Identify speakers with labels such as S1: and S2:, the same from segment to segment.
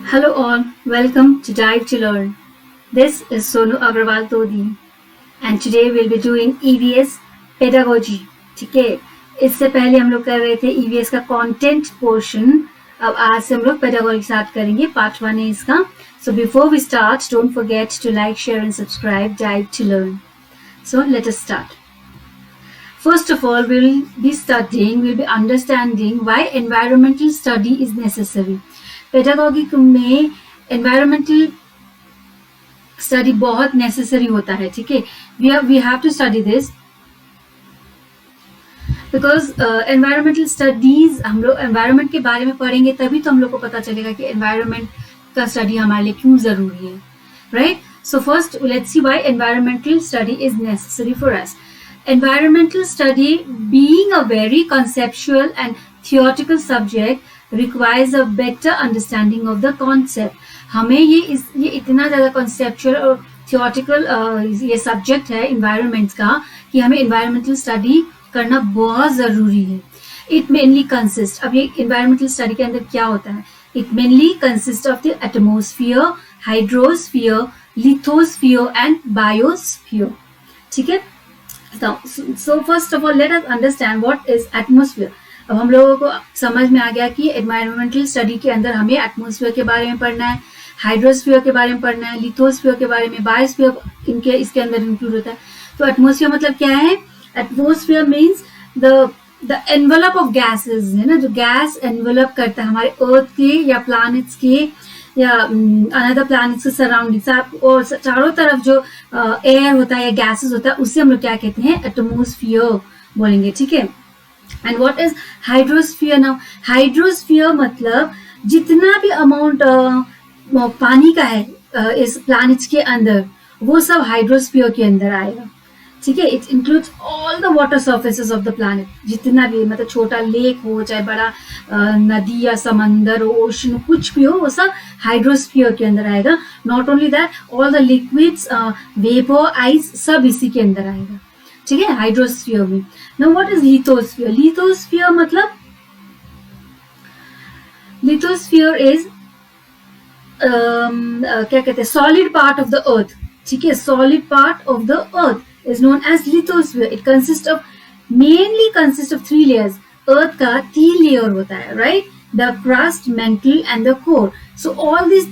S1: Hello all, welcome to Dive to Learn. This is Sonu Agrawal Todi and today we'll be doing EVS pedagogy. ठीक है, इससे पहले हम लोग कर रहे थे EVS का कंटेंट पोर्शन. अब आज से हम लोग pedagogy स्टार्ट करेंगे. पार्ट 1 है इसका. So before we start, don't forget to like, share and subscribe Dive to Learn. So let us start. First of all, we'll be understanding why environmental study is necessary. Pedagogy में environmental study बहुत necessary होता है. ठीक है, we have to study this because environmental studies हम लोग environment के बारे में पढ़ेंगे तभी तो हम लोग को पता चलेगा कि एनवायरमेंट का स्टडी हमारे लिए क्यों जरूरी है. Right, so first let's see why environmental study is necessary for us. Environmental study, being a very conceptual and theoretical subject, requires a better understanding of the concept. हमें ये इतना ज़्यादा conceptual और theoretical ये subject है environment का कि हमें environmental study करना बहुत ज़रूरी है. It mainly consists, अब ये environmental study के अंदर क्या होता है? It mainly consists of the atmosphere, hydrosphere, lithosphere and biosphere. ठीक है. So first of all, let us understand what is atmosphere. अब हम लोगों को समझ में आ गया कि एनवायरमेंटल स्टडी के अंदर हमें एटमॉस्फेयर के बारे में पढ़ना है, हाइड्रोस्फीयर के बारे में पढ़ना है, लिथोस्फीयर के बारे में, बायोस्फीयर इसके अंदर इंक्लूड होता है. तो एटमॉस्फेयर मतलब क्या है? Atmosphere means the envelope of gases, है ना, जो गैस एनवेलप करता है हमारे अर्थ के या प्लैनेट्स के या अनदर प्लैनेट्स के सराउंडिंग्स और चारों तरफ जो एयर होता है या गैसेस होता है उससे हम लोग क्या कहते हैं? एटमॉस्फेयर बोलेंगे. ठीक है. And what is hydrosphere? Now hydrosphere मतलब जितना भी अमाउंट पानी का है इस प्लैनेट्स के अंदर वो सब हाइड्रोस्फीयर के अंदर आएगा. ठीक है. It includes all the water surfaces of the planet, जितना भी, मतलब छोटा लेक हो चाहे बड़ा नदी या समंदर हो, ओशन, कुछ भी हो, वो सब हाइड्रोस्फीयर के अंदर आएगा. Not only that, all the liquids, vapour, ice, सब इसी के अंदर आएगा. ठीक है, हाइड्रोस्फीयर में. Now what is lithosphere? Lithosphere मतलब लिथोस्फीयर इज क्या कहते हैं? Solid part of the earth. ठीक है, solid part of the earth is known as lithosphere. It mainly consists of 3 layers. Earth का 3 layer होता है, right? The crust, mantle and the core. So all these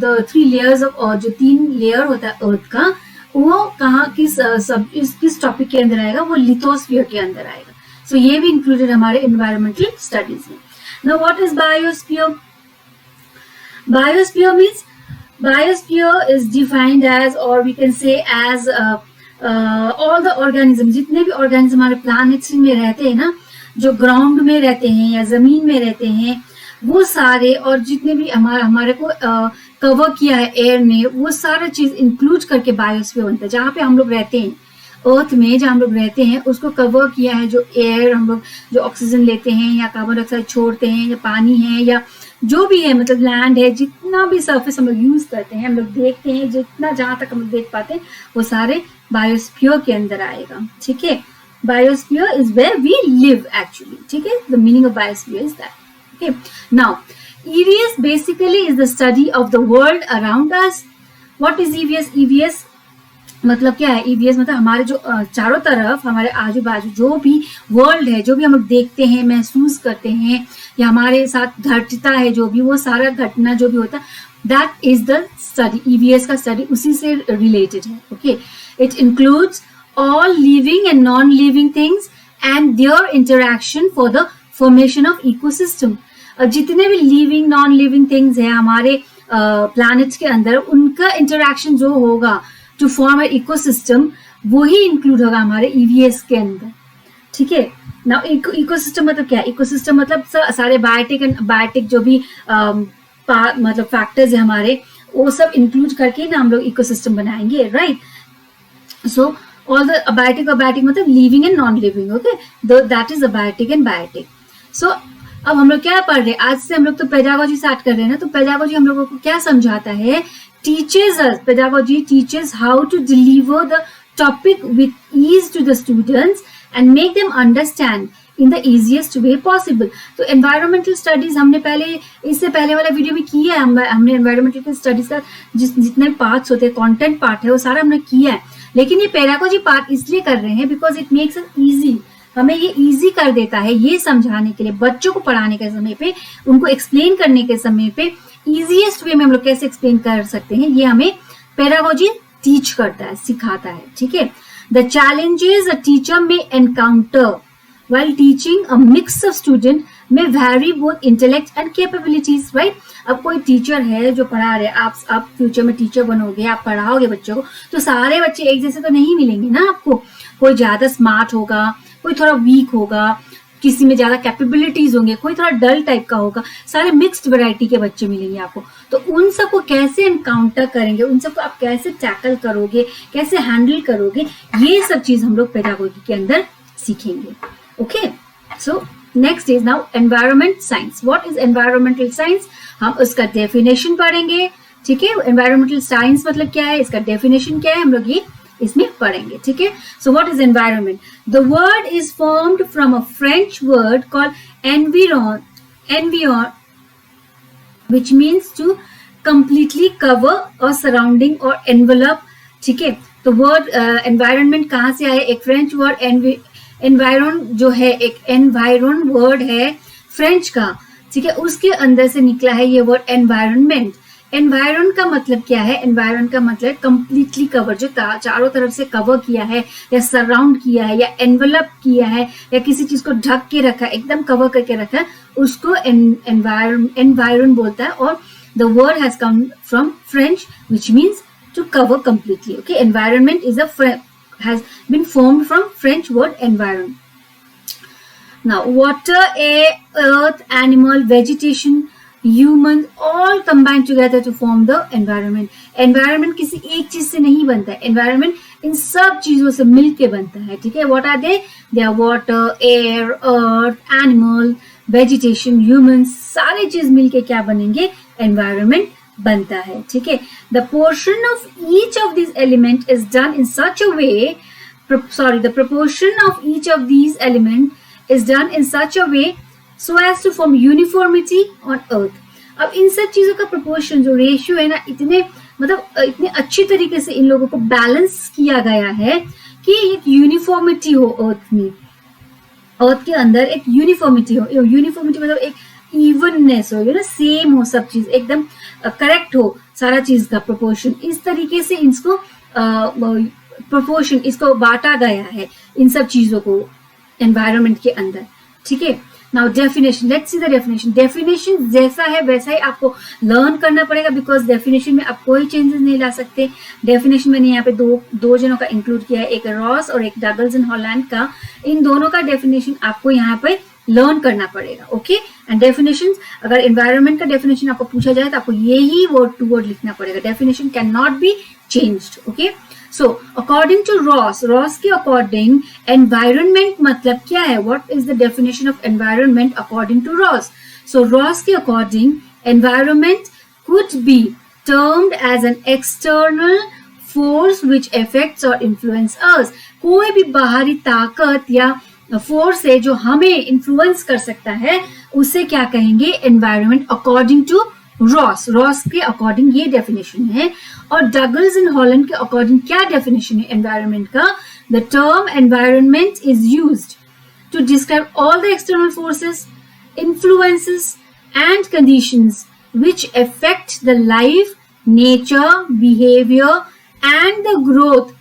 S1: the 3 layers of earth, जो 3 layer होता है earth का, वो कहाँ किस टॉपिक के अंदर आएगा? वो लिथोस्फीयर के अंदर आएगा. So ये भी इंक्लूडेड हमारे environmental studies में. Now what is biosphere? Biosphere is defined as, or we can say as all the organism, जितने भी ऑर्गेनिज्म हमारे प्लैनेट्स में रहते हैं ना, जो ग्राउंड में रहते हैं या जमीन में रहते हैं, वो सारे, और जितने भी हमारे को कवर किया है एयर ने, वो सारा चीज इंक्लूड करके बायोस्फीयर बनता है. जहाँ पे हम लोग रहते हैं अर्थ में, जहाँ हम लोग रहते हैं उसको कवर किया है. जो एयर हम लोग जो ऑक्सीजन लेते हैं या कार्बन डाइऑक्साइड छोड़ते हैं या पानी है या जो भी है, मतलब लैंड है, जितना भी सरफेस हम लोग यूज करते हैं, हम लोग देखते हैं, जितना जहाँ तक हम लोग देख पाते हैं वो सारे बायोस्फीयर के अंदर आएगा. ठीक है. Biosphere is where we live actually. ठीक है. The meaning of biosphere is that. Okay. Now EVS basically is the study of the world around us. What is EVS? EVS मतलब क्या है? EVS मतलब हमारे जो चारों तरफ, हमारे आजू बाजू जो भी वर्ल्ड है, जो भी हम लोग देखते हैं, महसूस करते हैं या हमारे साथ घटता है, जो भी, वो सारा घटना जो भी होता है, that is the study. EVS का स्टडी उसी से रिलेटेड है. Okay. It includes all living and non living things and their interaction for the formation of ecosystem. जितने भी लिविंग नॉन लिविंग थिंग्स है हमारे प्लैनेट्स के अंदर, उनका इंटरैक्शन जो होगा टू फॉर्म ए इकोसिस्टम, वो ही इंक्लूड होगा हमारे EVS के अंदर. ठीक है. नाउ इकोसिस्टम मतलब क्या? इकोसिस्टम मतलब सारे बायोटिक जो भी मतलब फैक्टर्स है हमारे, वो सब इंक्लूड करके ना हम लोग इकोसिस्टम बनाएंगे. Right. So all the abiotic मतलब living and non living. Okay. That is abiotic and biotic. So अब हम लोग क्या पढ़ रहे हैं? आज से हम लोग तो पेडागोजी स्टार्ट कर रहे हैं ना. तो पेडागोजी हम लोगों को क्या समझाता है? Pedagogy teaches how to deliver the topic with ease to the students and make them understand in the easiest way possible. तो एनवायरमेंटल स्टडीज हमने पहले, इससे पहले वाला वीडियो में किया है, हमने एनवायरमेंटल स्टडीज का जितने पार्ट्स होते हैं, कंटेंट पार्ट है, वो सारा हमने किया है। लेकिन ये पेडागोजी पार्ट इसलिए कर रहे हैं because it makes it easy, हमें ये इजी कर देता है ये समझाने के लिए, बच्चों को पढ़ाने के समय पे, उनको एक्सप्लेन करने के समय पे इजीएस्ट वे में हम लोग कैसे एक्सप्लेन कर सकते हैं, ये हमें पेडागोजी टीच करता है, सिखाता है। ठीक है, द चैलेंजेस अ टीचर में encounter while teaching a mix of student may vary both intellect and capabilities, right? अब कोई टीचर है जो पढ़ा रहे, आप फ्यूचर में टीचर बनोगे, आप पढ़ाओगे बच्चों को, तो सारे बच्चे एक जैसे तो नहीं मिलेंगे ना आपको, कोई ज्यादा स्मार्ट होगा, कोई थोड़ा वीक होगा, किसी में ज्यादा कैपेबिलिटीज होंगे, कोई थोड़ा डल टाइप का होगा, सारे मिक्स्ड वैरायटी के बच्चे मिलेंगे आपको। तो उन सबको कैसे एनकाउंटर करेंगे, उन सबको आप कैसे टैकल करोगे, कैसे हैंडल करोगे, ये सब चीज हम लोग पेडागोजी के अंदर सीखेंगे। Okay, so next is now environment science. What is environmental science? हम उसका definition पढ़ेंगे। ठीक है, environmental science मतलब क्या है, इसका definition क्या है, हम लोग ये इसमें पढ़ेंगे। ठीक है, so what is environment? The word is formed from a French word called environ, which means to completely cover or surrounding or envelope। ठीक है, तो word environment कहाँ से आया, एक फ्रेंच वर्ड एनवायरन जो है, एक एनवायरन वर्ड है फ्रेंच का। ठीक है, उसके अंदर से निकला है ये वर्ड एनवायरनमेंट। एनवायरन का मतलब क्या है, एनवायरन का मतलब कंप्लीटली कवर, जो चारों तरफ से कवर किया है या सराउंड किया है या एनवेलप किया है या किसी चीज को ढक के रखा है, एकदम कवर करके रखा है, उसको एनवायरन बोलता है। और the word has come from French which means to cover completely. Okay, environment is has been formed from French word environ. Now water, air, earth, animal, vegetation, human all combine together to form the environment. Environment किसी एक चीज से नहीं बनता है, environment इन सब चीजों से मिलके बनता है। ठीक है, what are they? They are water, air, earth, animal, vegetation, humans, सारे चीज मिलके क्या बनेंगे, environment बनता है। ठीक है, the portion of each of these element is done in such a way, the proportion of each of these element is done in such a way so as to form uniformity on earth। अब इन सब चीजों का proportion जो ratio है ना, इतने अच्छी तरीके से इन लोगों को बैलेंस किया गया है कि एक यूनिफॉर्मिटी हो अर्थ में, अर्थ के अंदर एक यूनिफॉर्मिटी हो। यूनिफॉर्मिटी मतलब एक इवननेस हो, ना, सेम हो सब चीज, एकदम करेक्ट हो सारा चीज का प्रोपोर्शन। इस तरीके से इसको प्रोपोर्शन इसको बांटा गया है इन सब चीजों को एनवायरनमेंट के अंदर। ठीक है, now definition, let's see the definition. Definition जैसा है वैसा ही आपको लर्न करना पड़ेगा, बिकॉज डेफिनेशन में आप कोई चेंजेस नहीं ला सकते। डेफिनेशन मैंने यहाँ पे दो जनों का इंक्लूड किया है, एक रॉस और एक डगल्स एंड हॉलैंड का। इन दोनों का डेफिनेशन आपको यहाँ पे लर्न करना पड़ेगा। ओके, एंड डेफिनेशन, अगर एनवायरनमेंट का डेफिनेशन आपको पूछा जाए तो आपको यही वर्ड टू वर्ड लिखना पड़ेगा। Definition can not be changed. Okay, so according to Ross के अकॉर्डिंग एनवायरनमेंट मतलब क्या है, what is the definition of environment according to Ross. So Ross के according environment could be termed as an external force which affects और influence us. कोई भी बाहरी ताकत या फोर्स है जो हमें इन्फ्लुएंस कर सकता है, उसे क्या कहेंगे, एनवायरनमेंट अकॉर्डिंग टू रॉस के अकॉर्डिंग ये डेफिनेशन है। और डगल्स एंड हॉलैंड के अकॉर्डिंग क्या डेफिनेशन है एनवायरनमेंट का, the term environment is used to describe all the external forces, influences and conditions which affect the life, nature, behavior and the growth,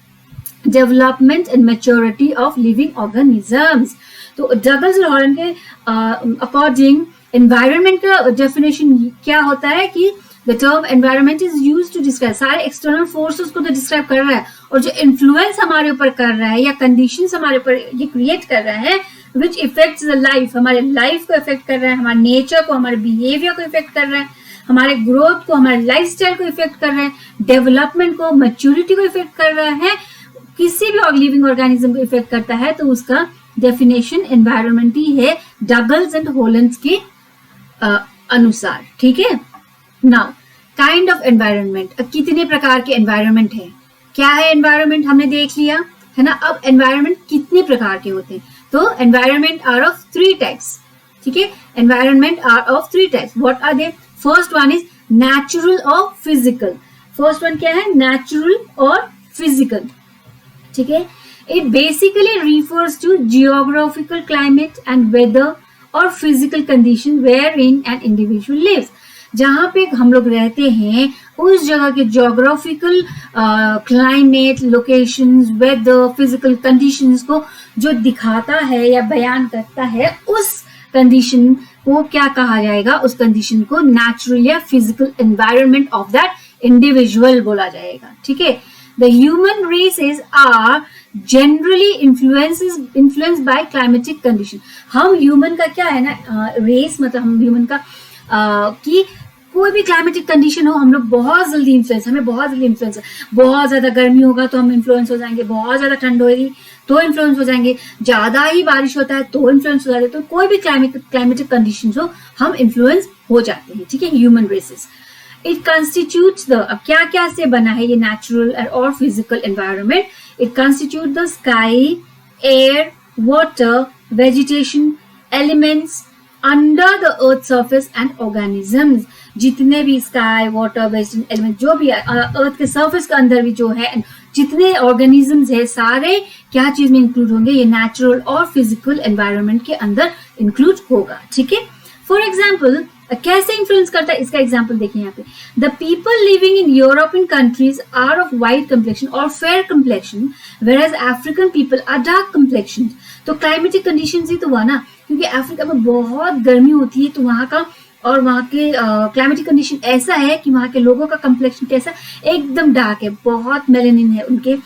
S1: development and maturity of living organisms। तो Douglas और Holland के according environment का definition क्या होता है कि the term environment is used to describe, सारे external forces को तो डिस्क्राइब कर रहा है, और जो इन्फ्लुएंस हमारे ऊपर कर रहा है या कंडीशंस हमारे ऊपर ये क्रिएट कर रहा है, विच इफेक्ट्स द लाइफ, हमारे लाइफ को इफेक्ट कर रहा है, हमारे नेचर को, हमारे बिहेवियर को इफेक्ट कर रहा है, हमारे ग्रोथ को, हमारे लाइफस्टाइल को इफेक्ट कर रहा है, डेवलपमेंट को, मैच्योरिटी को इफेक्ट कर रहा है, किसी भी लिविंग ऑर्गेनिज्म को इफेक्ट करता है, तो उसका डेफिनेशन एनवायरनमेंट ही है डगल्स एंड हॉलैंड के अनुसार। ठीक है, नाउ काइंड ऑफ एनवायरनमेंट, कितने प्रकार के एनवायरनमेंट है, क्या है एनवायरनमेंट हमने देख लिया है ना। अब एनवायरनमेंट कितने प्रकार के होते हैं, तो एनवायरमेंट आर ऑफ 3 टाइप्स, ठीक है, environment are of 3 types. What are they? First one is natural और फिजिकल. फर्स्ट वन क्या है? नेचुरल और फिजिकल, ठीक है. It basically refers to geographical climate and weather और physical condition where in an individual lives. जहां पे हम लोग रहते हैं उस जगह के geographical climate, locations, weather, physical conditions को जो दिखाता है या बयान करता है, उस कंडीशन को क्या कहा जाएगा? उस कंडीशन को नेचुरल या physical environment of that individual बोला जाएगा, ठीक है. The human races are generally influenced by climatic condition. हम ह्यूमन का क्या है ना, रेस मतलब हम ह्यूमन का कि कोई भी क्लाइमेटिक कंडीशन हो हम लोग बहुत जल्दी इन्फ्लुएंस, हमें बहुत जल्दी इन्फ्लुएंस. बहुत ज्यादा गर्मी होगा तो हम इन्फ्लुएंस हो जाएंगे, बहुत ज्यादा ठंड होगी तो इन्फ्लुएंस हो जाएंगे, ज्यादा ही बारिश होता है तो इन्फ्लुएंस हो जाते हैं. तो कोई भी क्लाइमेटिक कंडीशन हो हम इन्फ्लुएंस हो जाते हैं, ठीक है. Human races it constitutes the, अब क्या क्या से बना है ये नेचुरल और physical environment? It constitute the sky, air, water, vegetation, elements under the earth surface and organisms. जितने भी स्काई, वाटर, वेजिटेशन, एलिमेंट जो भी अर्थ के सर्फेस के अंदर भी जो है, जितने ऑर्गेनिजम्स है सारे क्या चीज में इंक्लूड होंगे? ये नेचुरल और फिजिकल एनवायरनमेंट के अंदर इंक्लूड होगा, ठीक है. फॉर एग्जाम्पल कैसे इन्फ्लुएंस करता है इसका एग्जाम्पल देखिए यहाँ पे. The people living in European countries are of white complexion और fair complexion, where as African people are dark complexion. तो क्लाइमेटिक कंडीशन ही तो हुआ ना, क्योंकि अफ्रीका में बहुत गर्मी होती है तो वहां का और वहाँ के क्लाइमेटिक कंडीशन ऐसा है कि वहाँ के लोगों का कम्प्लेक्शन कैसा? एकदम डार्क है, बहुत मेलेनिन है उनके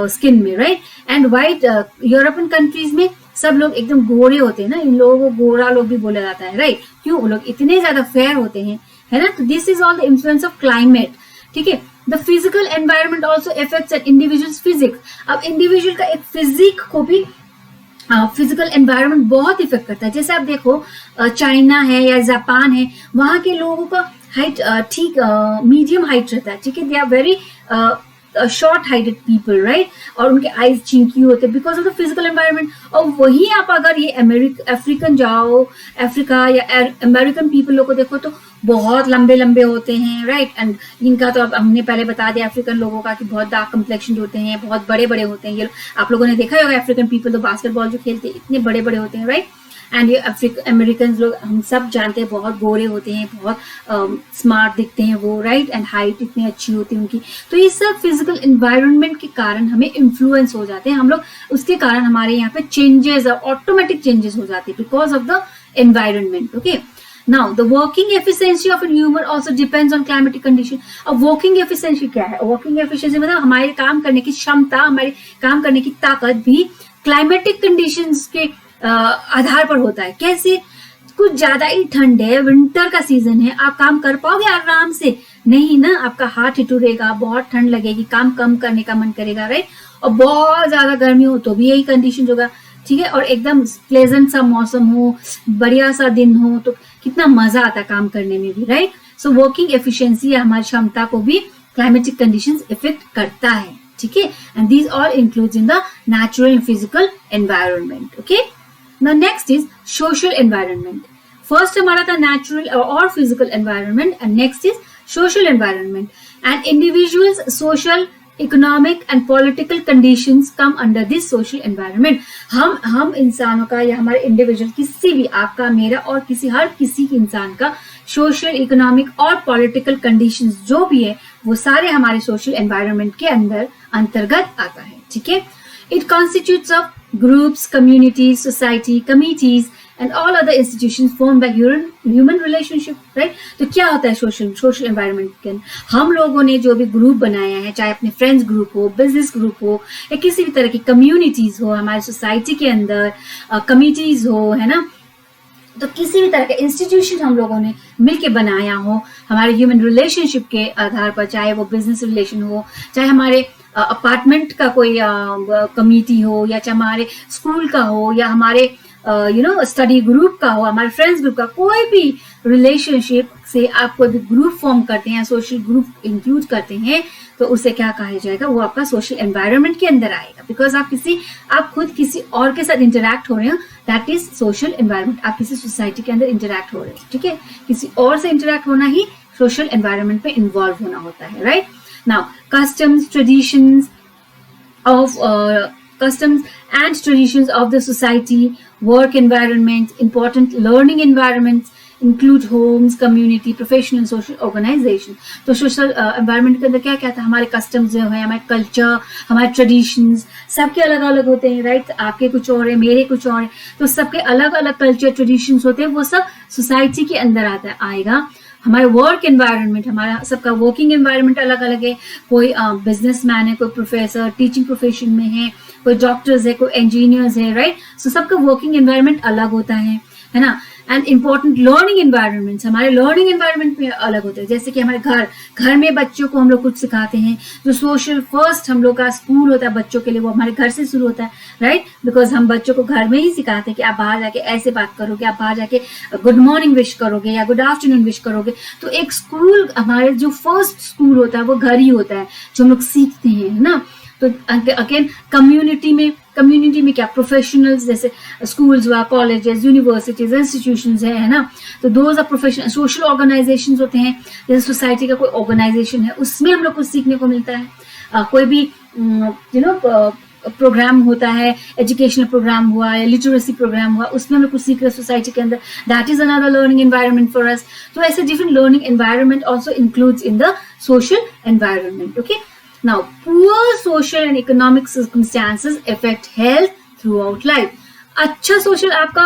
S1: स्किन में, right. And white European countries में सब लोग एकदम गोरे होते हैं ना, इन लोगों को गोरा लोग भी बोला जाता है, राइट. क्यों? वो लोग इतने ज्यादा फेयर होते हैं, है ना. तो this is all the influence of climate, ठीक है. The physical environment also affects an individuals physics. अब इंडिविजुअल का एक फिजिक को भी फिजिकल एनवायरनमेंट बहुत इफेक्ट करता है. जैसे आप देखो चाइना है या जापान है, वहां के लोगों का हाइट ठीक मीडियम हाइट रहता है, ठीक है. They are very short heighted people, right. और उनके आईज चिंकी होते हैं because of the physical environment. और वही आप अगर ये अफ्रीकन जाओ, अफ्रीका या अमेरिकन पीपल लोग को देखो तो बहुत लंबे लंबे होते हैं, राइट. एंड इनका तो अब हमने पहले बता दिया अफ्रीकन लोगों का कि बहुत डार्क कम्प्लेक्शन होते हैं, बहुत बड़े बड़े होते हैं. ये आप लोगों ने देखा होगा अफ्रीकन पीपल तो बास्केटबॉल जो खेलते हैं इतने बड़े बड़े होते हैं, राइट. एंड ये अमेरिकन लोग हम सब जानते हैं बहुत गोरे होते हैं, बहुत स्मार्ट दिखते हैं वो, राइट. एंड हाइट इतनी अच्छी होती है उनकी. तो ये सब फिजिकल एनवायरनमेंट के कारण हमें इन्फ्लुएंस हो जाते हैं हम लोग, उसके कारण हमारे यहाँ पे चेंजेस, ऑटोमेटिक चेंजेस हो जाते हैं because of the environment, okay. Now, the working efficiency of a human also depends on climatic condition. अब working efficiency क्या है? Working efficiency मतलब हमारे काम करने की क्षमता, हमारे काम करने की ताकत भी climatic conditions के आधार पर होता है. कैसे? कुछ ज्यादा ही ठंड है, विंटर का सीजन है, आप काम कर पाओगे आराम से? नहीं ना, आपका हाथ ठिठुरेगा, बहुत ठंड लगेगी, काम कम करने का मन करेगा, राइट. और बहुत ज्यादा गर्मी हो तो भी यही कंडीशन होगा, ठीक है. और एकदम प्लेजेंट सा मौसम हो, बढ़िया सा दिन हो तो कितना मजा आता है काम करने में भी, राइट. सो वर्किंग एफिशिएंसी या हमारी क्षमता को भी क्लाइमेटिक कंडीशंस इफेक्ट करता है, ठीक है. And these all includes in the natural and physical environment, okay. Now next is social environment. First हमारा था नेचुरल और physical environment and next is social environment. And individuals social, economic and political conditions come under this social environment. हम इंसानों का या हमारे individual, किसी भी, आपका, मेरा और हर किसी के इंसान का सोशल, इकोनॉमिक और पॉलिटिकल कंडीशंस जो भी है वो सारे हमारे सोशल एनवायरनमेंट के अंदर अंतर्गत आता है, ठीक है. It constitutes of groups, communities, society, committees and all other institutions formed by human relationship, right. तो क्या होता है सोशल एनवायरनमेंट के अंदर? हम लोगों ने जो भी ग्रुप बनाया है, चाहे अपने फ्रेंड्स ग्रुप हो, बिजनेस ग्रुप हो या किसी भी तरह की कम्युनिटीज हो, हमारे सोसाइटी के अंदर कमिटीज हो, है ना. तो किसी भी तरह का इंस्टीट्यूशन हम लोगों ने मिलके बनाया हो हमारे ह्यूमन रिलेशनशिप के आधार पर, चाहे वो बिजनेस रिलेशन हो, चाहे हमारे अपार्टमेंट का कोई कमिटी हो, या चाहे हमारे स्कूल का हो, या हमारे स्टडी ग्रुप का हो, हमारे फ्रेंड्स ग्रुप का, कोई भी रिलेशनशिप से आप कोई भी ग्रुप फॉर्म करते हैं, सोशल ग्रुप इंक्लूड करते हैं, तो उसे क्या कहा जाएगा, वो आपका सोशल एनवायरनमेंट के अंदर आएगा, बिकॉज आप खुद किसी और के साथ इंटरेक्ट हो रहे हो, दैट इज सोशल एनवायरनमेंट। आप किसी सोसाइटी के अंदर इंटरेक्ट हो रहे हो, ठीक है, किसी और से इंटरेक्ट होना ही सोशल एनवायरनमेंट में इन्वॉल्व होना होता है, right. Now customs, traditions and traditions of the society, work environment, important learning environments include homes, community, professional, social organization। तो सोशल एनवायरनमेंट के अंदर क्या क्या था, हमारे कस्टम्स जो है, हमारे कल्चर, हमारे ट्रेडिशंस, सबके अलग अलग होते हैं, राइट। आपके कुछ और है, मेरे कुछ और है, तो सबके अलग अलग कल्चर ट्रेडिशंस होते हैं, वो सब सोसाइटी के अंदर आएगा। हमारे वर्क एनवायरनमेंट, हमारा सबका वर्किंग एनवायरनमेंट अलग अलग है, कोई बिजनेसमैन है, कोई प्रोफेसर टीचिंग प्रोफेशन में है, कोई डॉक्टर्स है, कोई इंजीनियर्स है, राइट। सो सबका वर्किंग एनवायरनमेंट अलग होता है ना। एंड इम्पोर्टेंट लर्निंग एनवायरनमेंट, हमारे लर्निंग एनवायरनमेंट में अलग होते हैं, जैसे कि हमारे घर में बच्चों को हम लोग कुछ सिखाते हैं, जो सोशल फर्स्ट हम लोग का स्कूल होता है बच्चों के लिए, वो हमारे घर से शुरू होता है, राइट, बिकॉज हम बच्चों को घर में ही सिखाते हैं कि आप बाहर जाके ऐसे बात करोगे, आप बाहर जाके गुड मॉर्निंग विश करोगे या गुड आफ्टरनून विश करोगे। तो एक स्कूल, हमारे जो फर्स्ट स्कूल होता है वो घर ही होता है, जो हम लोग सीखते हैं, है ना। तो अगेन कम्युनिटी में क्या, प्रोफेशनल्स, जैसे स्कूल्स हुआ, कॉलेजेस, यूनिवर्सिटीज, इंस्टीट्यूशंस है ना। तो those are professional. Social organisations होते हैं, जैसे सोसाइटी का कोई ऑर्गेनाइजेशन है, उसमें हम लोग को सीखने को मिलता है। कोई भी प्रोग्राम होता है, एजुकेशनल प्रोग्राम हुआ या लिटरेसी प्रोग्राम हुआ, उसमें हम लोग कुछ सीख रहे हैं सोसाइटी के अंदर, that is another learning environment for us. तो ऐसे different learning environment also includes in the social environment, okay. Now, poor social and economic circumstances affect health throughout life. अच्छा सोशल आपका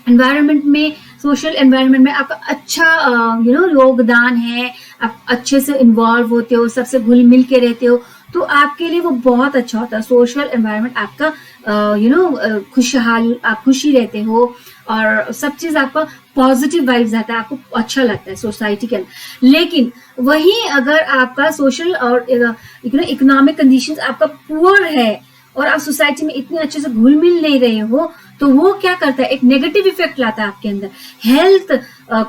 S1: एनवायरनमेंट में आपका अच्छा योगदान है, आप अच्छे से इन्वॉल्व होते हो, सबसे घुल मिल के रहते हो, तो आपके लिए वो बहुत अच्छा होता है। सोशल एनवायरनमेंट आपका खुशहाल, आप खुशी रहते हो और सब चीज आपका पॉजिटिव वाइब्स आता है, आपको अच्छा लगता है सोसाइटी के अंदर। लेकिन वही अगर आपका सोशल और इकोनॉमिक कंडीशंस आपका पुअर है और आप सोसाइटी में इतने अच्छे से घुल मिल नहीं रहे हो, तो वो क्या करता है, एक नेगेटिव इफेक्ट लाता है आपके अंदर, हेल्थ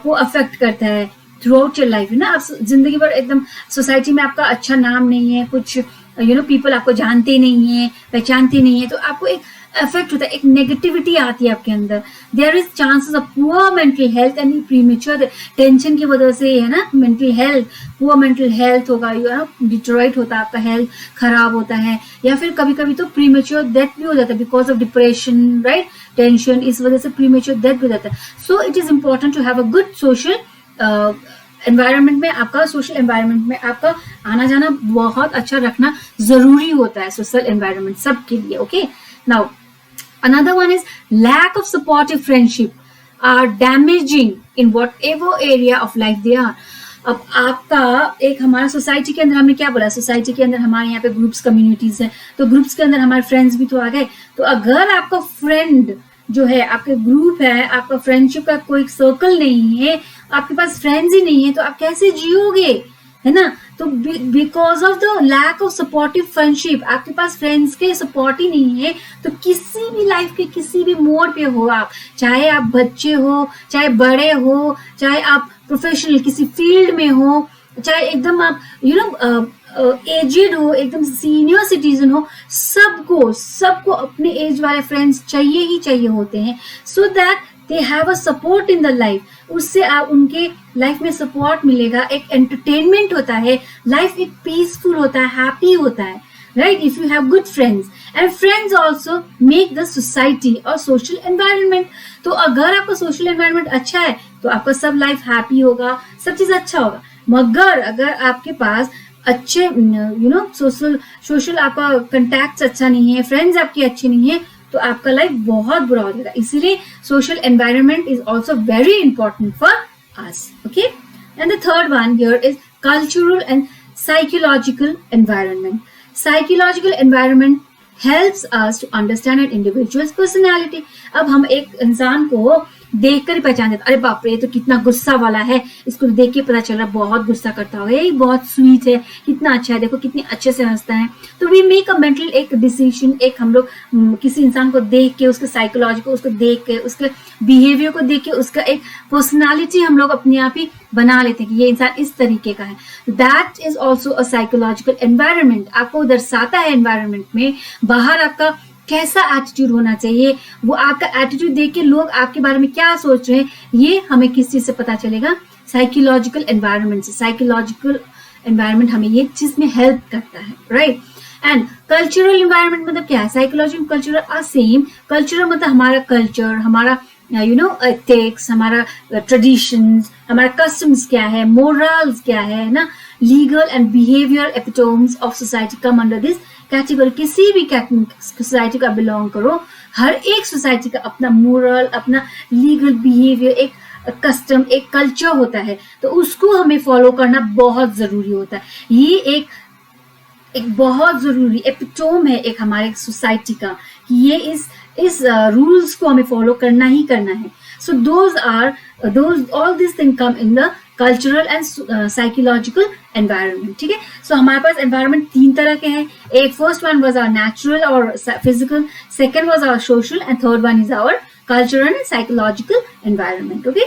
S1: को अफेक्ट करता है थ्रू आउट योर लाइफ, है ना। आप जिंदगी भर एकदम सोसाइटी में आपका अच्छा नाम नहीं है, कुछ पीपल आपको जानते नहीं है, पहचानते नहीं है, तो आपको एक इफेक्ट होता है, एक नेगेटिविटी आती है आपके अंदर। There is chances of poor mental health and premature tension की वजह से, है ना, mental health, poor mental health होगा, डिट्रॉइट होता है, आपका हेल्थ खराब होता है, या फिर कभी कभी तो प्रीमेच्योर डेथ भी हो जाता है because of depression, right, tension, इस वजह से प्रीमेच्योर डेथ भी हो जाता है। So it is important to have a good social environment में, आपका सोशल एनवायरनमेंट में आपका आना जाना बहुत अच्छा रखना जरूरी होता है, सोशल एनवायरनमेंट सबके लिए, okay. Now another one is lack of supportive friendship are damaging in whatever area of life they are। अब आपका एक हमारा सोसाइटी के अंदर, हमने क्या बोला, सोसाइटी के अंदर हमारे यहाँ पे ग्रुप्स, कम्युनिटीज है, तो ग्रुप्स के अंदर हमारे फ्रेंड्स भी तो आ गए। तो अगर आपका फ्रेंड जो है, आपके ग्रुप है, आपका फ्रेंडशिप का कोई सर्कल नहीं है, आपके पास फ्रेंड्स ही नहीं है, तो आप कैसे जियोगे, है ना। तो because of the lack of supportive friendship, आपके पास फ्रेंड्स के सपोर्ट ही नहीं है, तो किसी भी लाइफ के किसी भी मोड़ पे हो आप, चाहे आप बच्चे हो, चाहे बड़े हो, चाहे आप प्रोफेशनल किसी फील्ड में हो, चाहे एकदम आप एजेड हो, एकदम सीनियर सिटीजन हो, सबको अपने एज वाले फ्रेंड्स चाहिए ही चाहिए होते हैं, so that they have a support in the life. उससे आप उनके लाइफ में सपोर्ट मिलेगा, एक एंटरटेनमेंट होता है, लाइफ एक पीसफुल होता है, हैप्पी होता है, right, if you have good friends. And friends also make the society और सोशल एनवायरनमेंट। तो अगर आपका सोशल एनवायरनमेंट अच्छा है तो आपका सब लाइफ हैप्पी होगा, सब चीज अच्छा होगा। मगर अगर आपके पास अच्छे सोशल आपका कंटैक्ट अच्छा नहीं है, फ्रेंड्स आपके अच्छे नहीं है, तो आपका लाइफ बहुत बुरा हो जाएगा। इसीलिए social environment is also very important for us, okay. And the third one here is cultural and psychological environment. Psychological environment helps us to understand an individual's personality। अब हम एक इंसान को देखकर ही पहचान जाता, अरे बाप रे ये तो कितना गुस्सा वाला है, इसको देख के पता चल रहा है बहुत गुस्सा करता होगा, ये बहुत स्वीट है, कितना अच्छा है, देखो कितने अच्छे से हंसता है। तो वी मेक अ मेंटल एक डिसीजन, एक हम लोग किसी इंसान को देख के, उसके साइकोलॉजी को उसको देख के, उसके बिहेवियर को देख के उसका एक पर्सनालिटी हम लोग अपने आप ही बना लेते हैं कि ये इंसान इस तरीके का है। That is also a psychological environment, आपको दर्शाता है एनवायरनमेंट में बाहर आपका कैसा एटीट्यूड होना चाहिए, वो आपका एटीट्यूड देख के लोग आपके बारे में क्या सोच रहे हैं, ये हमें किस चीज से पता चलेगा, साइकोलॉजिकल एनवायरनमेंट से। साइकोलॉजिकल एनवायरनमेंट हमें ये चीज में हेल्प करता है, राइट। एंड कल्चरल एनवायरनमेंट मतलब क्या है, psychological cultural are same. Cultural मतलब हमारा कल्चर, हमारा एथिक्स, हमारा ट्रेडिशंस, हमारा कस्टम्स क्या है, मोरल्स क्या है ना, legal and behaviour epitomes of society come under this category. किसी भी सोसाइटी का बिलोंग करो, हर एक सोसाइटी का अपना मोरल, अपना लीगल बिहेवियर, एक कस्टम, एक कल्चर होता है, तो उसको हमें फॉलो करना बहुत जरूरी होता है। ये एक बहुत जरूरी एपिटोम है एक हमारे सोसाइटी का, कि ये इस रूल्स को हमें फॉलो करना ही करना है। So those all this thing come in the cultural and psychological environment, ठीक है। सो हमारे पास एनवायरनमेंट 3 तरह के हैं। एक first one was our natural और physical, second was our social, and third one is our cultural and psychological environment, okay.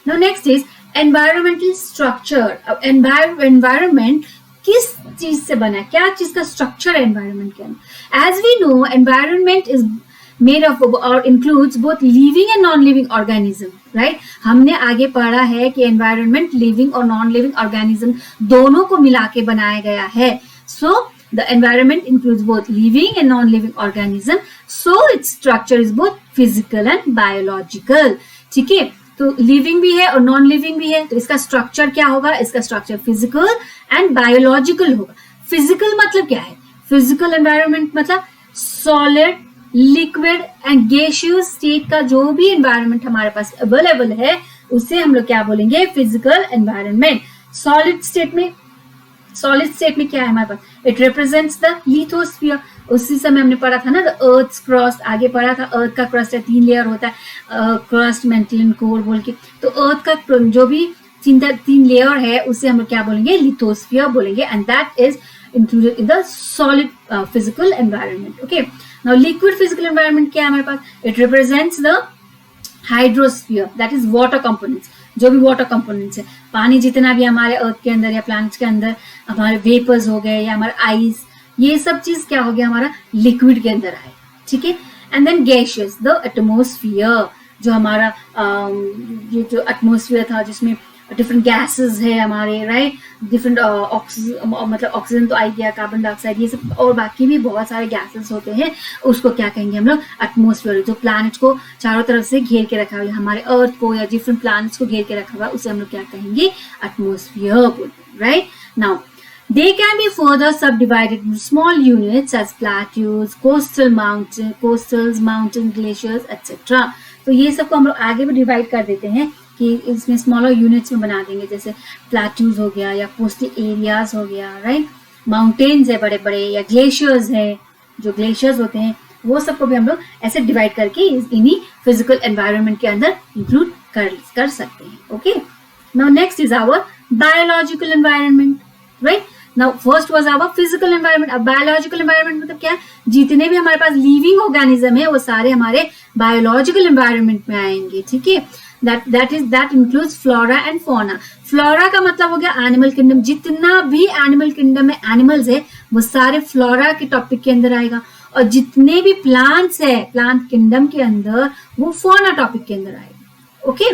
S1: Now next is environmental structure. अब environment किस चीज से बना है, क्या चीज का स्ट्रक्चर है एनवायरमेंट के अंदर। As we know environment is made of और includes both living and non living organism, right. हमने आगे पढ़ा है कि एनवायरमेंट लिविंग और नॉन लिविंग ऑर्गेनिज्म दोनों को मिला के बनाया गया है। So the environment includes both living and non living organism, so its structure is both physical and biological, ठीक है। तो लिविंग भी है और नॉन लिविंग भी है, तो इसका स्ट्रक्चर क्या होगा, इसका स्ट्रक्चर फिजिकल एंड बायोलॉजिकल होगा। फिजिकल मतलब क्या है, फिजिकल एनवायरनमेंट मतलब solid, liquid and gaseous state का जो भी एनवायरनमेंट हमारे पास अवेलेबल है उसे हम लोग क्या बोलेंगे, फिजिकल एनवायरनमेंट। सॉलिड स्टेट में क्या है हमारे पास, इट रिप्रेजेंट्स द लिथोस्फीयर। उसी समय हमने पढ़ा था ना द अर्थ क्रस्ट, आगे पढ़ा था अर्थ का क्रस्ट है, 3 लेयर होता है, क्रस्ट, मेंटल एंड कोर बोल के। तो अर्थ का जो भी 3 लेयर है उसे हम लोग क्या बोलेंगे, लिथोस्फीयर बोलेंगे, and that is included in the solid physical environment, okay. Now liquid physical environment क्या है हमारे पास, it represents the hydrosphere, that is water components, जो भी वाटर कंपोनेंट्स है, पानी जितना भी हमारे अर्थ के अंदर या प्लैनेट्स के अंदर, हमारे वेपर्स हो गए या हमारा आइस, ये सब चीज क्या हो गया हमारा लिक्विड के अंदर आए, ठीक है। And then gaseous, the atmosphere, जो हमारा ये जो एटमॉस्फेयर था जिसमें डिफरेंट गैसेस है हमारे, राइट, डिफरेंट मतलब ऑक्सीजन तो आ गया, कार्बन डाइऑक्साइड, ये सब और बाकी भी बहुत सारे गैसेस होते हैं, उसको क्या कहेंगे हम लोग, एटमॉस्फेयर। जो प्लैनेट को चारों तरफ से घेर के रखा हुआ है, हमारे अर्थ को या डिफरेंट प्लैनेट्स को घेर के रखा हुआ है, उसे हम लोग क्या कहेंगे, एटमॉस्फेयर बोलते हैं, right. Now they can be further subdivided into small units as plateaus, coastals, mountain glaciers, etc. तो ये सबको हम लोग आगे भी डिवाइड कर देते हैं कि इसमें स्मॉलर यूनिट्स में बना देंगे, जैसे प्लेट्यूज हो गया या कोस्टल एरियाज हो गया, राइट, माउंटेन्स है बड़े बड़े, या ग्लेशियर्स है, जो ग्लेशियर्स होते हैं वो सबको भी हम लोग ऐसे डिवाइड करके इन्हीं फिजिकल एनवायरनमेंट के अंदर इंक्लूड कर सकते हैं, okay. Now next is our biological environment, right. Now first was our physical environment. अब बायोलॉजिकल एनवायरनमेंट मतलब क्या है, जितने भी हमारे पास लिविंग ऑर्गेनिज्म है वो सारे हमारे बायोलॉजिकल एनवायरनमेंट में आएंगे, ठीक है। that includes flora and fauna. Flora का मतलब हो गया एनिमल किंगडम, जितना भी एनिमल किंगडम में एनिमल्स है वो सारे फ्लोरा के टॉपिक के अंदर आएगा, और जितने भी प्लांट्स है प्लांट किंगडम के अंदर वो फौना टॉपिक के अंदर आएगा, ओके।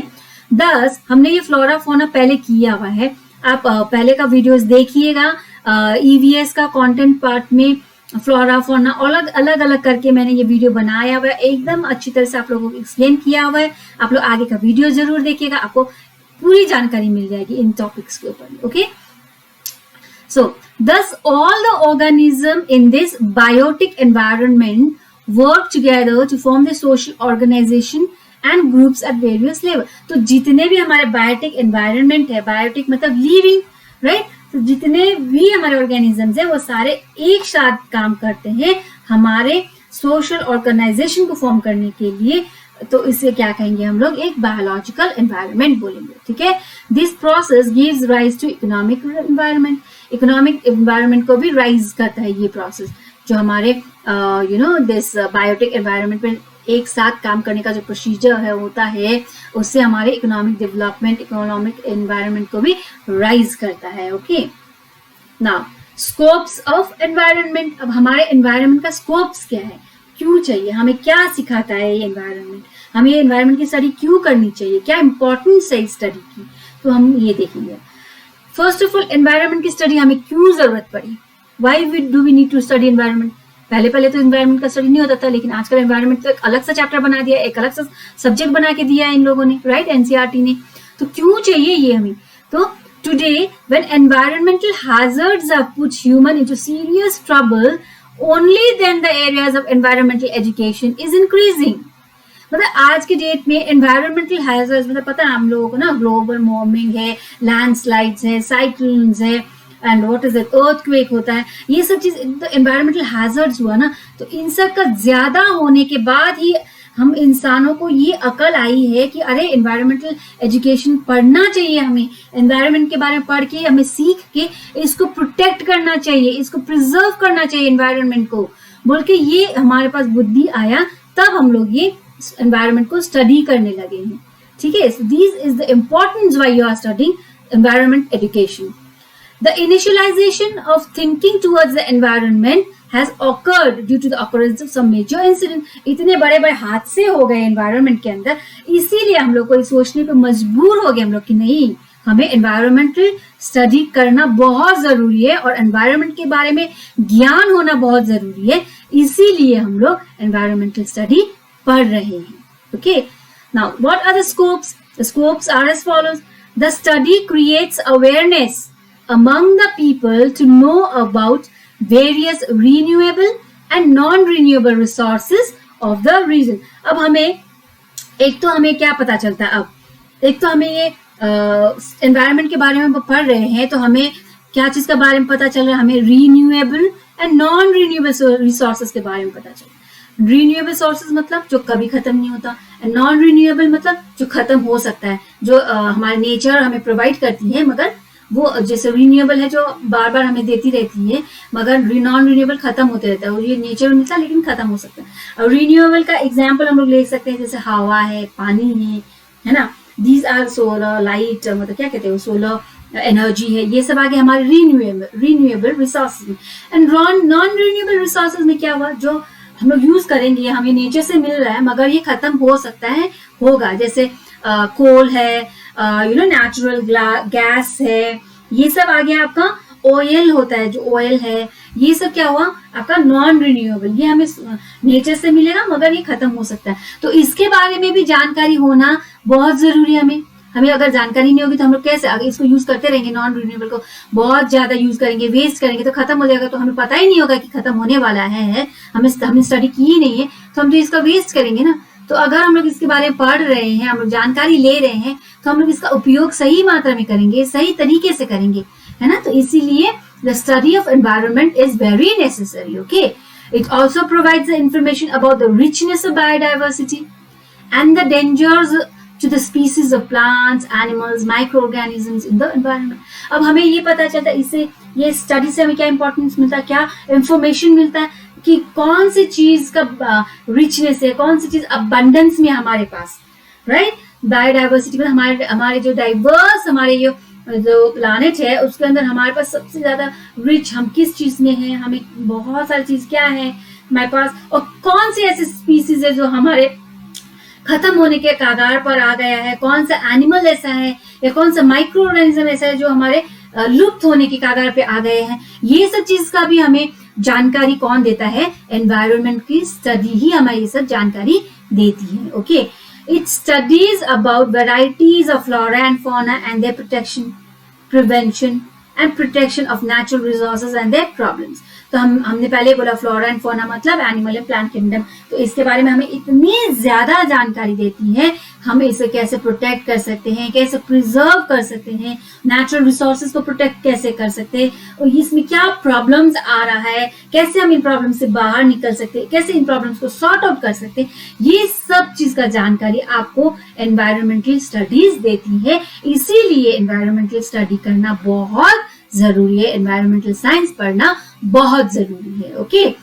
S1: दस हमने ये फ्लोरा फौना पहले किया हुआ है, आप पहले का वीडियोस देखिएगा, ईवीएस का कंटेंट पार्ट में फ्लोरा फौना अलग अलग करके मैंने ये वीडियो बनाया हुआ है, एकदम अच्छी तरह से आप लोगों को एक्सप्लेन किया हुआ है। आप लोग आगे का वीडियो जरूर देखिएगा, आपको पूरी जानकारी मिल जाएगी इन टॉपिक्स के ऊपर, okay. So thus all the organism in this biotic environment work together to form the social organization and groups at various level. तो जितने भी हमारे बायोटिक एनवायरनमेंट है, बायोटिक मतलब लिविंग, राइट, तो जितने भी हमारे ऑर्गेनिजम्स है वो सारे एक साथ काम करते हैं हमारे सोशल ऑर्गेनाइजेशन को फॉर्म करने के लिए, तो इसे क्या कहेंगे हम लोग, एक बायोलॉजिकल एनवायरनमेंट बोलेंगे, ठीक है। This process gives rise to economic environment, economic environment को भी राइज करता है ये प्रोसेस, जो हमारे दिस बायोटिक एनवायरनमेंट में एक साथ काम करने का जो प्रोसीजर है होता है, उससे हमारे इकोनॉमिक डेवलपमेंट, इकोनॉमिक एनवायरनमेंट को भी राइज करता है। Okay, now scopes of environment. अब हमारे एनवायरनमेंट का स्कोप्स क्या है, क्यों चाहिए, हमें क्या सिखाता है ये एनवायरनमेंट, हमें ये एनवायरनमेंट की स्टडी क्यों करनी चाहिए, क्या इंपॉर्टेंस है इस स्टडी की, तो हम ये देखेंगे। फर्स्ट ऑफ ऑल, एनवायरनमेंट की स्टडी हमें क्यों जरूरत पड़ी, why do we need to study environment. पहले तो एनवायरनमेंट का स्टडी नहीं होता था, लेकिन आजकल एनवायरनमेंट तो एक अलग सा चैप्टर बना दिया, एक अलग सा सब्जेक्ट बना के दिया है इन लोगों ने, राइट, एनसीईआरटी ने। तो क्यों चाहिए ये हमें, तो today when environmental hazards have put human into serious trouble, only then the areas of environmental education is increasing। मतलब आज के डेट में environmental hazards, मतलब पता है हम लोगों को ना, ग्लोबल वार्मिंग है, लैंडस्लाइड्स है, साइक्लोन्स है, and what is it, earthquake होता है, ये सब चीज तो एनवायरमेंटल हैजर्ड्स हुआ ना, तो इन सब का ज्यादा होने के बाद ही हम इंसानों को ये अकल आई है कि अरे एनवायरमेंटल एजुकेशन पढ़ना चाहिए, हमें एनवायरमेंट के बारे में पढ़ के, हमें सीख के इसको प्रोटेक्ट करना चाहिए, इसको प्रिजर्व करना चाहिए एनवायरमेंट को, बोल के ये हमारे पास बुद्धि आया, तब हम लोग ये एनवायरमेंट को स्टडी करने लगे हैं, ठीक है। This is the importance why you are studying environment education. The initialization of thinking towards the environment has occurred due to the occurrence of some major incident। इतने बड़े बड़े हादसे हो गए एनवायरनमेंट के अंदर, इसीलिए हम लोग को सोचने पे मजबूर हो गए हम लोग कि नहीं, हमें एनवायरमेंटल स्टडी करना बहुत जरूरी है और एनवायरनमेंट के बारे में ज्ञान होना बहुत जरूरी है, इसीलिए हम लोग एनवायरमेंटल स्टडी पढ़ रहे हैं। Okay, now what are the scopes? The scopes are as follows. The study creates awareness among the people to know about various renewable and non-renewable resources of the region। अब हमें एक तो हमें क्या पता चलता है, अब एक तो हमें ये एनवायरनमेंट के बारे में पढ़ रहे हैं, तो हमें क्या चीज के बारे में पता चल रहा है, हमें renewable and non renewable resources के बारे में पता चल रहा है। रीन्यूएबल सोर्सेज मतलब जो कभी खत्म नहीं होता, एंड नॉन रीन्यूएबल मतलब जो खत्म हो सकता है, जो हमारे नेचर हमें प्रोवाइड करती है, मगर वो जैसे रिन्यूएबल है जो बार बार हमें देती रहती है, मगर नॉन रिन्यूएबल खत्म होते रहता है, और ये नेचर में मिलता है लेकिन खत्म हो सकता है। और रिन्यूएबल का एग्जांपल हम लोग ले सकते हैं, जैसे हवा है, पानी है ना, दीज आर सोलर, लाइट, मतलब क्या कहते हैं, सोलर एनर्जी है, ये सब आगे हमारे renewable resources. And non renewable resources में क्या हुआ, जो हम लोग यूज करेंगे, हमें नेचर से मिल रहा है मगर ये खत्म हो सकता है, होगा, जैसे कोल है, नेचुरल गैस है, ये सब आ गया आपका। ऑयल होता है, जो ऑयल है, ये सब क्या हुआ आपका नॉन रिन्यूएबल, ये हमें नेचर से मिलेगा मगर ये खत्म हो सकता है। तो इसके बारे में भी जानकारी होना बहुत जरूरी है। हमें अगर जानकारी नहीं होगी तो हम लोग कैसे आगे इसको यूज करते रहेंगे, नॉन रिन्यूएबल को बहुत ज्यादा यूज करेंगे, वेस्ट करेंगे तो खत्म हो जाएगा, तो हमें पता ही नहीं होगा कि खत्म होने वाला है, हमने स्टडी की ही नहीं है, तो हम तो इसका वेस्ट करेंगे ना। तो अगर हम लोग इसके बारे में पढ़ रहे हैं, हम लोग जानकारी ले रहे हैं, तो हम लोग इसका उपयोग सही मात्रा में करेंगे, सही तरीके से करेंगे, है ना। तो इसीलिए the study of environment is very necessary. Okay, it also provides the information about the richness of biodiversity and the dangers to the species of plants, animals, microorganisms in the environment। अब हमें ये पता चलता है, इससे ये study से हमें क्या इंपॉर्टेंस मिलता है, क्या इंफॉर्मेशन मिलता है कि कौन सी चीज का रिचनेस है, कौन सी चीज अबंडेंस में हमारे पास, राइट। बायोडाइवर्सिटी में हमारे जो डाइवर्स हमारे जो प्लानेट है, उसके अंदर हमारे पास सबसे ज्यादा रिच हम किस चीज में है, हमें बहुत सारी चीज क्या है हमारे पास, और कौन सी ऐसी स्पीसीज है जो हमारे खत्म होने के कगार पर आ गया है, कौन सा एनिमल ऐसा है या कौन सा माइक्रो ऑर्गेनिज्म ऐसा है जो हमारे लुप्त होने की कगार पे आ गए हैं। ये सब चीज का भी हमें जानकारी कौन देता है, एनवायरनमेंट की स्टडी ही हमें ये सब जानकारी देती है। Okay, it studies about varieties of flora and fauna and their protection, prevention and protection of natural resources and their problems. तो हमने पहले बोला फ्लोरा एंड फौना मतलब एनिमल एंड प्लांट किंगडम, तो इसके बारे में हमें इतनी ज्यादा जानकारी देती है, हम इसे कैसे प्रोटेक्ट कर सकते हैं, कैसे प्रिजर्व कर सकते हैं, नेचुरल रिसोर्सेज को प्रोटेक्ट कैसे कर सकते हैं, और इसमें क्या प्रॉब्लम्स आ रहा है, कैसे हम इन प्रॉब्लम से बाहर निकल सकते हैं, कैसे इन प्रॉब्लम्स को सॉर्ट आउट कर सकते हैं, ये सब चीज का जानकारी आपको एनवायरमेंटल स्टडीज देती है। इसीलिए एनवायरमेंटल स्टडी करना बहुत जरूरी है, एनवायरमेंटल साइंस पढ़ना बहुत जरूरी है। Okay,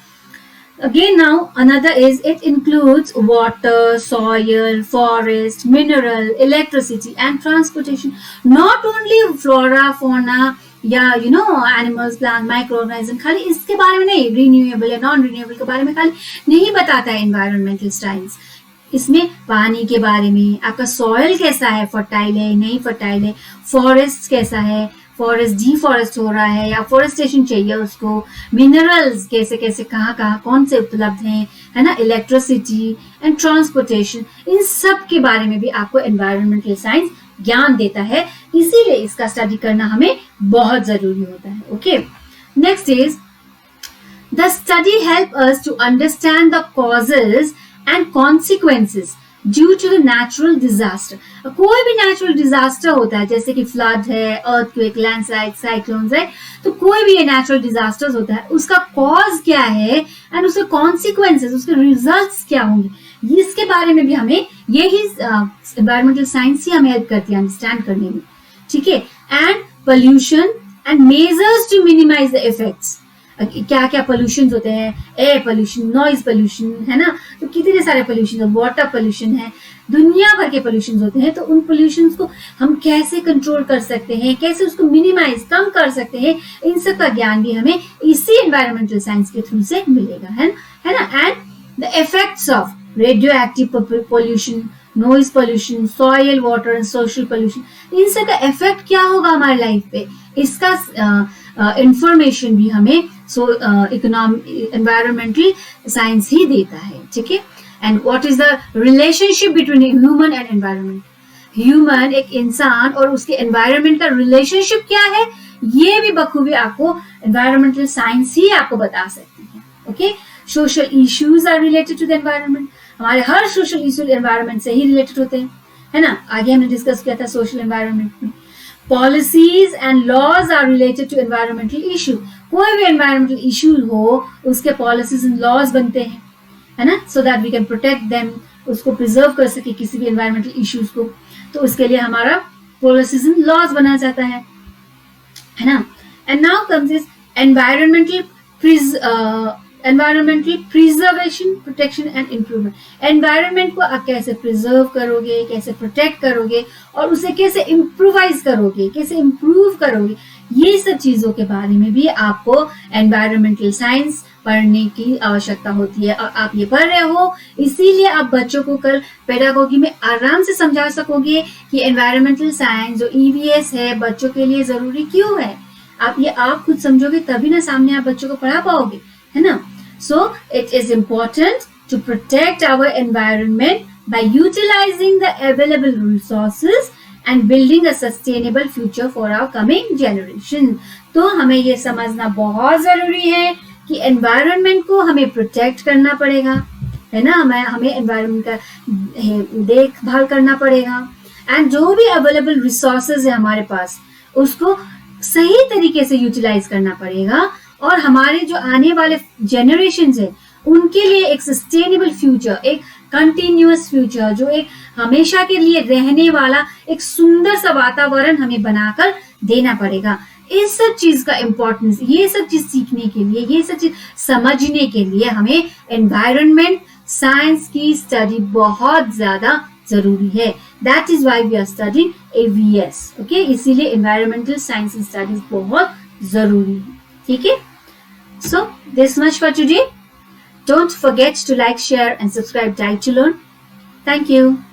S1: again now another is it includes water, soil, forest, mineral, electricity and transportation, not only flora, fauna या एनिमल्स, प्लांट, माइक्रो ऑर्गेनिज्म, खाली इसके बारे में नहीं, रिन्यूएबल या नॉन रिन्यूएबल के बारे में खाली नहीं बताता है एनवायरमेंटल साइंस। इसमें पानी के बारे में, आपका सॉइल कैसा है, फर्टाइल है नहीं फर्टाइल है, फॉरेस्ट कैसा है, फॉरेस्ट डिफॉरेस्ट हो रहा है या फॉरेस्टेशन चाहिए उसको, मिनरल्स कैसे कैसे कहाँ कौन से उपलब्ध हैं, है ना, इलेक्ट्रिसिटी एंड ट्रांसपोर्टेशन, इन सब के बारे में भी आपको एनवायरमेंटल साइंस ज्ञान देता है। इसीलिए इसका स्टडी करना हमें बहुत जरूरी होता है। Okay, next is the study help us to understand the causes and consequences due to the natural disaster. कोई भी नेचुरल डिजास्टर होता है, जैसे कि फ्लड है, अर्थक्वेक, लैंडस्लाइड, साइक्लोन्स है, तो कोई भी ये नेचुरल डिजास्टर्स होता है, उसका कॉज क्या है एंड उसके कॉन्सिक्वेंसेज, उसके रिजल्ट्स क्या होंगे, इसके बारे में भी हमें यही एनवायरमेंटल साइंस ही हमें हेल्प करती है अंडरस्टैंड करने में। ठीक है, and pollution and measures to minimise the effects. क्या क्या पोल्यूशन होते हैं, एयर पोल्यूशन, नॉइज पोल्यूशन, है ना, तो कितने सारे पोल्यूशन है, वाटर पोल्यूशन है, दुनिया भर के पोल्यूशन होते हैं, तो उन पोल्यूशन को हम कैसे कंट्रोल कर सकते हैं, कैसे उसको मिनिमाइज कम कर सकते हैं, इन सब का ज्ञान भी हमें इसी एनवायरमेंटल साइंस के थ्रू से मिलेगा, है ना। And the effects of radio active pollution, noise pollution, soil, water and social pollution, इन सब का इफेक्ट क्या होगा हमारी लाइफ पे, इसका इंफॉर्मेशन भी हमें एनवायरमेंटल साइंस ही देता है। ठीक है, and what is the relationship between human and environment, human एक इंसान और उसके एनवायरमेंट का रिलेशनशिप क्या है, ये भी बखूबी आपको एनवायरमेंटल साइंस ही आपको बता सकती है। Okay, social issues are related to the environment, हमारे हर सोशल इशू एनवायरमेंट से ही रिलेटेड होते हैं, है ना, आगे हमने डिस्कस किया था सोशल एनवायरमेंट में। Policies and laws are related to environmental issue, कोई भी एनवायरमेंटल इशू हो उसके पॉलिसीज एंड लॉज बनते हैं, है ना, so that we can protect them, उसको प्रिजर्व कर सके किसी भी एनवायरमेंटल इश्यूज को, तो उसके लिए हमारा पॉलिसीज एंड लॉज बनाया जाता है ना। And now comes this environmental preservation, protection and improvement. Environment को आप कैसे प्रिजर्व करोगे, कैसे प्रोटेक्ट करोगे और उसे कैसे इम्प्रूवाइज करोगे, कैसे इम्प्रूव करोगे, ये सब चीजों के बारे में भी आपको एनवायरमेंटल साइंस पढ़ने की आवश्यकता होती है, और आप ये पढ़ रहे हो इसीलिए आप बच्चों को कल पेडागोगी में आराम से समझा सकोगे कि एनवायरमेंटल साइंस जो EVS है बच्चों के लिए जरूरी क्यों है। आप खुद समझोगे तभी ना सामने आप बच्चों को पढ़ा पाओगे, है ना। So it is important to protect our environment by utilizing the available resources and building a sustainable future for our coming generation. तो हमें ये समझना बहुत जरूरी है कि environment को हमें protect करना पड़ेगा, है ना, हमें environment का देखभाल करना पड़ेगा, and जो भी available resources है हमारे पास उसको सही तरीके से यूटिलाइज करना पड़ेगा, और हमारे जो आने वाले जनरेशंस है उनके लिए एक सस्टेनेबल फ्यूचर, एक कंटिन्यूअस फ्यूचर, जो एक हमेशा के लिए रहने वाला एक सुंदर सा वातावरण हमें बनाकर देना पड़ेगा। इस सब चीज का इम्पोर्टेंस, ये सब चीज सीखने के लिए, ये सब चीज समझने के लिए हमें एनवायरनमेंट साइंस की स्टडी बहुत ज्यादा जरूरी है। That is why we are studying AVS। Okay, इसीलिए एनवायरमेंटल साइंस स्टडीज बहुत जरूरी है। ठीक है, so this much for today. Don't forget to like, share and subscribe Dive to Learn. Thank you.